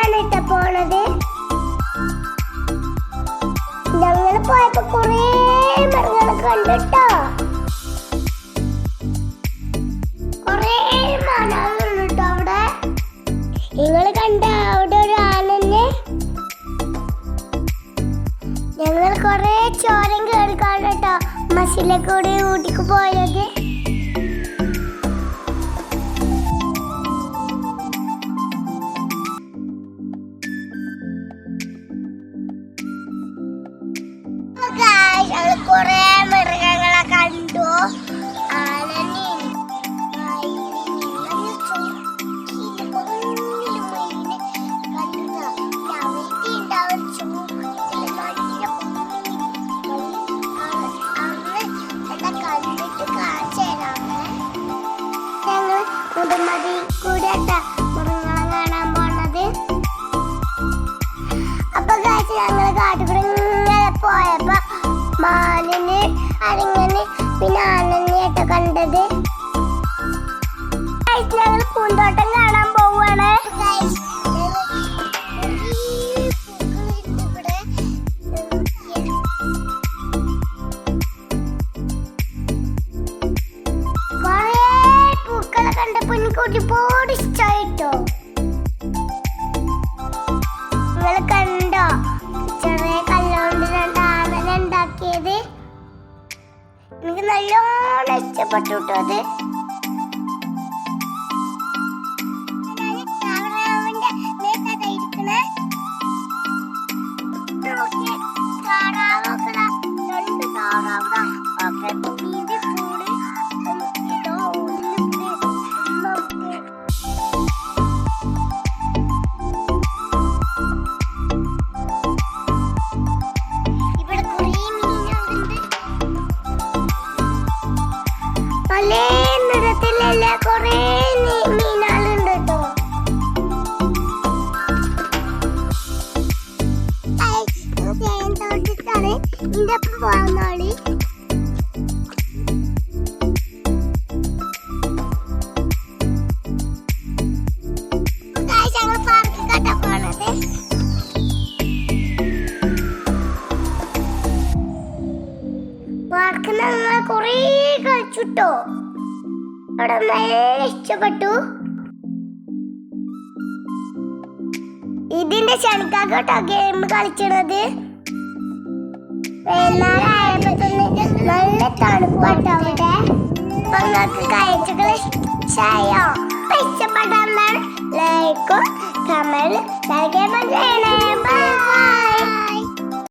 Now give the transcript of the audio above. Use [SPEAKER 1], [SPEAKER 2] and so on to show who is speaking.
[SPEAKER 1] കൂടെയാണ് ഇട്ട പോണത്. ഞങ്ങൾ പോയപ്പോ കുറേ മൃഗങ്ങളെ കണ്ടിട്ടോ. കുറേ മാനകളുണ്ട് കേട്ടോ അവിടെ. നിങ്ങൾ കണ്ട അവിടെ ഒരു ആനന്നെ. ഞങ്ങൾ കുറേ ചോരം കയറി കണ്ടോ മസിലെ കൂടി ഊട്ടിക്ക് പോയത്. കൊറേ മൃഗങ്ങളെ കണ്ടു. ഞങ്ങൾ മുതമതി കൂടിയാട്ട മൃഗങ്ങളെ കാണാൻ പോണത്. അപ്പൊ കാശ് ഞങ്ങള് കാട്ടുകൂടെ ഇങ്ങനെ പോയപ്പോ മാനിന് അരങ്ങനെ പിന്നെ ആനനെയാട്ടോ കണ്ടത്. ഞങ്ങൾ പൂന്തോട്ടം കാണാൻ പോവാണ്. കൊറേ പൂക്കളെ കണ്ടപ്പോ എനിക്ക് ഒരുപാട് ഇഷ്ടായിട്ടോ. നിങ്ങൾ കണ്ടോ ചെറിയ കല്ലുകൊണ്ട് രണ്ട് ആനനെ ഉണ്ടാക്കിയത്? എനിക്ക് നല്ലോണം ഇഷ്ടപ്പെട്ടു കേട്ടോ അത്. പല നിറത്തിലുള്ള കൊറേ മീനുകളുണ്ട് കേട്ടോ. തോട്ടത്താണ് ഇതിന്റെ ഒപ്പം പോകുന്നോളി. ഞങ്ങൾ പാർക്ക് കട്ടാ പോണത്. പാർക്കിൽ ഞങ്ങൾ കൊറേ കളിച്ചുട്ടോ. അവിടെ നല്ല ഇഷ്ടപ്പെട്ടു. ഇതിന്റെ ക്ഷണിക്കാക്കോട്ടോ ഗെയിം കളിച്ചത്. വൈകുന്നേരമായപ്പോ തന്നെ നല്ല തണുപ്പാട്ടോ അവിടെ. അപ്പൊ നിങ്ങൾക്ക് കാഴ്ചകൾ ഇഷ്ടമായോ? ഇഷ്ടപ്പെട്ടാൽ ലൈക്കും കമന്റ് ചെയ്യണേ. ബൈ.